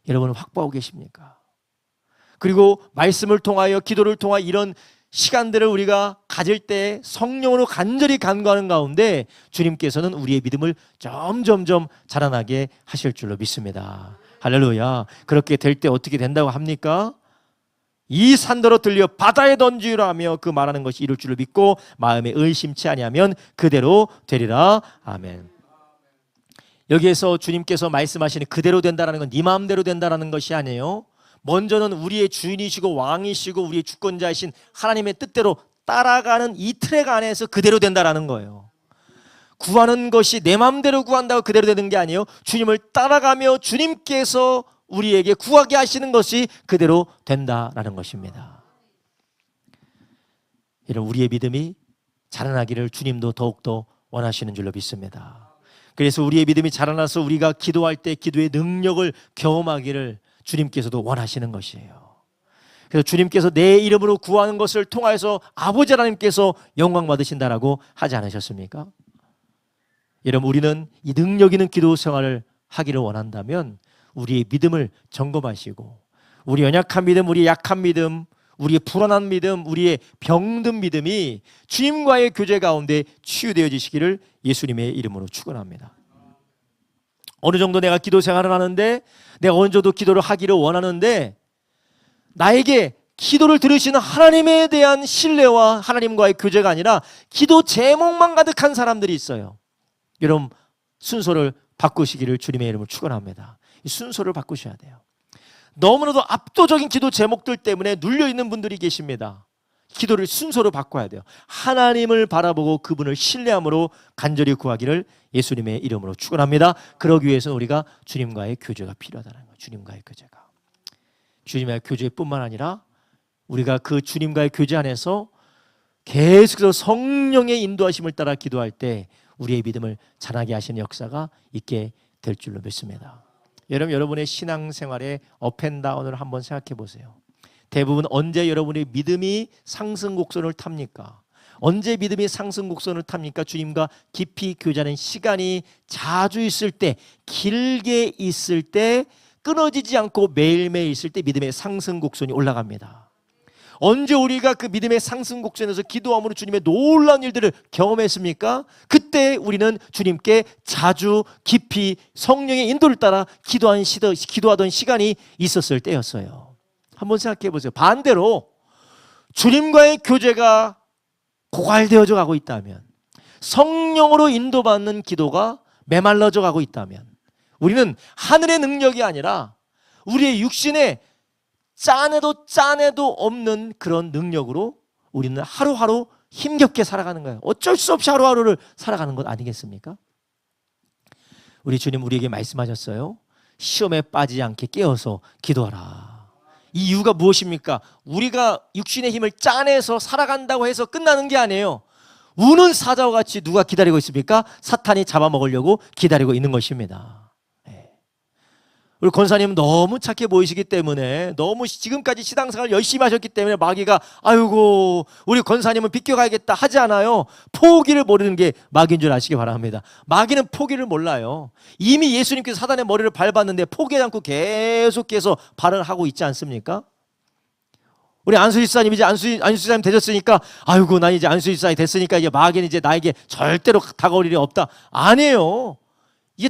여러분은 확보하고 계십니까? 그리고 말씀을 통하여, 기도를 통하여 이런 시간들을 우리가 가질 때 성령으로 간절히 간구하는 가운데 주님께서는 우리의 믿음을 점점점 자라나게 하실 줄로 믿습니다. 할렐루야. 그렇게 될 때 어떻게 된다고 합니까? 이 산더러 들려 바다에 던지라 하며 그 말하는 것이 이룰 줄을 믿고 마음에 의심치 아니하면 그대로 되리라. 아멘. 여기에서 주님께서 말씀하시는 그대로 된다는 건 네 마음대로 된다는 것이 아니에요. 먼저는 우리의 주인이시고 왕이시고 우리의 주권자이신 하나님의 뜻대로 따라가는 이 트랙 안에서 그대로 된다는 거예요. 구하는 것이 내 마음대로 구한다고 그대로 되는 게 아니에요. 주님을 따라가며 주님께서 우리에게 구하게 하시는 것이 그대로 된다라는 것입니다. 이런 우리의 믿음이 자라나기를 주님도 더욱더 원하시는 줄로 믿습니다. 그래서 우리의 믿음이 자라나서 우리가 기도할 때 기도의 능력을 경험하기를 주님께서도 원하시는 것이에요. 그래서 주님께서 내 이름으로 구하는 것을 통하여서 아버지 하나님께서 영광 받으신다라고 하지 않으셨습니까? 여러분, 우리는 이 능력 있는 기도 생활을 하기를 원한다면 우리의 믿음을 점검하시고 우리 연약한 믿음, 우리의 약한 믿음, 우리의 불안한 믿음, 우리의 병든 믿음이 주님과의 교제 가운데 치유되어지시기를 예수님의 이름으로 축원합니다. 어느 정도 내가 기도 생활을 하는데, 내가 어느 정도 기도를 하기를 원하는데 나에게 기도를 들으시는 하나님에 대한 신뢰와 하나님과의 교제가 아니라 기도 제목만 가득한 사람들이 있어요. 여러분, 순서를 바꾸시기를 주님의 이름으로 축원합니다. 이 순서를 바꾸셔야 돼요. 너무나도 압도적인 기도 제목들 때문에 눌려있는 분들이 계십니다. 기도를 순서로 바꿔야 돼요. 하나님을 바라보고 그분을 신뢰함으로 간절히 구하기를 예수님의 이름으로 축원합니다. 그러기 위해서는 우리가 주님과의 교제가 필요하다는 거예요. 주님과의 교제가. 주님과의 교제뿐만 아니라 우리가 그 주님과의 교제 안에서 계속해서 성령의 인도하심을 따라 기도할 때 우리의 믿음을 자라게 하시는 역사가 있게 될 줄로 믿습니다. 여러분의 신앙생활의 업앤다운을 한번 생각해 보세요. 대부분 언제 여러분의 믿음이 상승 곡선을 탑니까? 언제 믿음이 상승 곡선을 탑니까? 주님과 깊이 교제하는 시간이 자주 있을 때, 길게 있을 때, 끊어지지 않고 매일매일 있을 때 믿음의 상승 곡선이 올라갑니다. 언제 우리가 그 믿음의 상승 곡선에서 기도함으로 주님의 놀라운 일들을 경험했습니까? 그때 우리는 주님께 자주 깊이 성령의 인도를 따라 기도하던 시간이 있었을 때였어요. 한번 생각해 보세요. 반대로 주님과의 교제가 고갈되어져 가고 있다면, 성령으로 인도받는 기도가 메말라져 가고 있다면, 우리는 하늘의 능력이 아니라 우리의 육신의 짠해도 없는 그런 능력으로 우리는 하루하루 힘겹게 살아가는 거예요. 어쩔 수 없이 하루하루를 살아가는 것 아니겠습니까? 우리 주님 우리에게 말씀하셨어요. 시험에 빠지지 않게 깨어서 기도하라. 이 이유가 무엇입니까? 우리가 육신의 힘을 짜내서 살아간다고 해서 끝나는 게 아니에요. 우는 사자와 같이 누가 기다리고 있습니까? 사탄이 잡아먹으려고 기다리고 있는 것입니다. 우리 권사님은 너무 착해 보이시기 때문에, 너무 지금까지 신앙생활 열심히 하셨기 때문에 마귀가 아이고 우리 권사님은 비껴가야겠다 하지 않아요. 포기를 모르는 게 마귀인 줄 아시기 바랍니다. 마귀는 포기를 몰라요. 이미 예수님께서 사단의 머리를 밟았는데 포기하지 않고 계속해서 발을 하고 있지 않습니까? 우리 안수지 사님 이제 안수지 사님 되셨으니까 아이고 난 이제 안수지 사님이 됐으니까 이제 마귀는 이제 나에게 절대로 다가올 일이 없다. 아니에요. 이게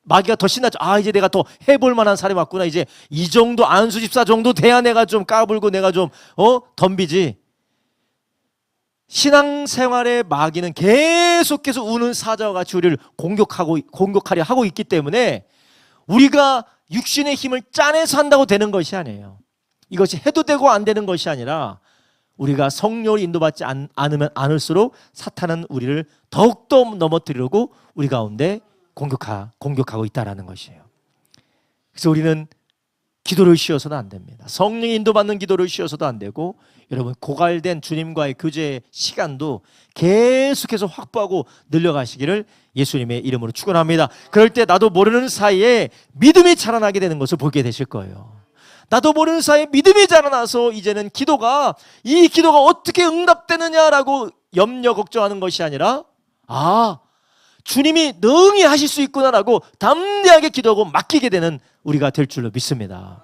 마귀가 더 신나죠. 아, 이제 내가 더 해볼 만한 사람이 왔구나. 이제 이 정도 안수 집사 정도 돼야 내가 좀 까불고 내가 좀 덤비지. 신앙생활의 마귀는 계속해서 우는 사자와 같이 우리를 공격하려 하고 있기 때문에 우리가 육신의 힘을 짜내서 한다고 되는 것이 아니에요. 이것이 해도 되고 안 되는 것이 아니라 우리가 성령을 인도받지 않으면 않을수록 사탄은 우리를 더욱더 넘어뜨리려고 우리 가운데 공격하고 있다는 것이에요. 그래서 우리는 기도를 쉬어서는 안 됩니다. 성령의 인도받는 기도를 쉬어서도 안 되고, 여러분 고갈된 주님과의 교제의 시간도 계속해서 확보하고 늘려가시기를 예수님의 이름으로 축원합니다. 그럴 때 나도 모르는 사이에 믿음이 자라나게 되는 것을 보게 되실 거예요. 나도 모르는 사이에 믿음이 자라나서 이제는 이 기도가 어떻게 응답되느냐라고 염려 걱정하는 것이 아니라 주님이 능히 하실 수 있구나라고 담대하게 기도하고 맡기게 되는 우리가 될 줄로 믿습니다.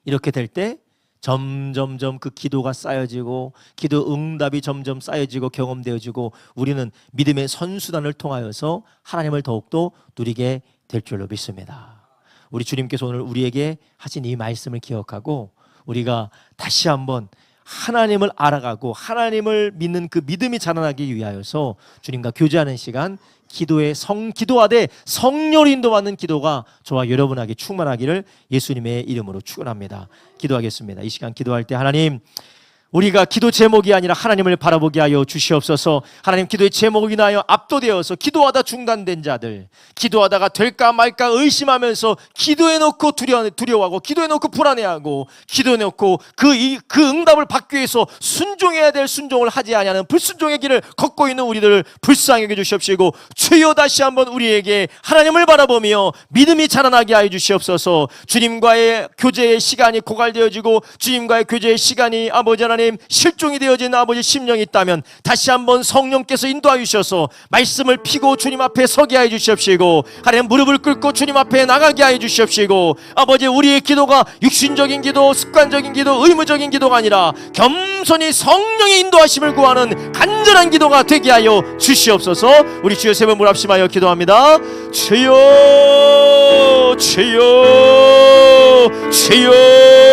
이렇게 될 때 점점점 그 기도가 쌓여지고 기도 응답이 점점 쌓여지고 경험되어지고 우리는 믿음의 선수단을 통하여서 하나님을 더욱더 누리게 될 줄로 믿습니다. 우리 주님께서 오늘 우리에게 하신 이 말씀을 기억하고 우리가 다시 한번 하나님을 알아가고 하나님을 믿는 그 믿음이 자라나기 위하여서 주님과 교제하는 시간, 기도하되 성령으로 인도받는 기도가 저와 여러분에게 충만하기를 예수님의 이름으로 축원합니다. 기도하겠습니다. 이 시간 기도할 때 하나님, 우리가 기도 제목이 아니라 하나님을 바라보게 하여 주시옵소서. 하나님, 기도의 제목을 인하여 압도되어서 기도하다 중단된 자들, 기도하다가 될까 말까 의심하면서 기도해놓고 두려워하고 기도해놓고 불안해하고 기도해놓고 그 응답을 받기 위해서 순종해야 될 순종을 하지 아니하는 불순종의 길을 걷고 있는 우리들을 불쌍히 여겨 주시옵시고, 주여 다시 한번 우리에게 하나님을 바라보며 믿음이 자라나게 하여 주시옵소서. 주님과의 교제의 시간이 고갈되어지고 주님과의 교제의 시간이 아버지 하나님 실종이 되어진 아버지 심령이 있다면 다시 한번 성령께서 인도하여 주셔서 말씀을 피고 주님 앞에 서게 하여 주시옵시고, 하나님 무릎을 꿇고 주님 앞에 나가게 하여 주시옵시고, 아버지 우리의 기도가 육신적인 기도, 습관적인 기도, 의무적인 기도가 아니라 겸손히 성령의 인도하심을 구하는 간절한 기도가 되게 하여 주시옵소서. 우리 주여 세 번 물합심하여 기도합니다. 주여, 주여, 주여.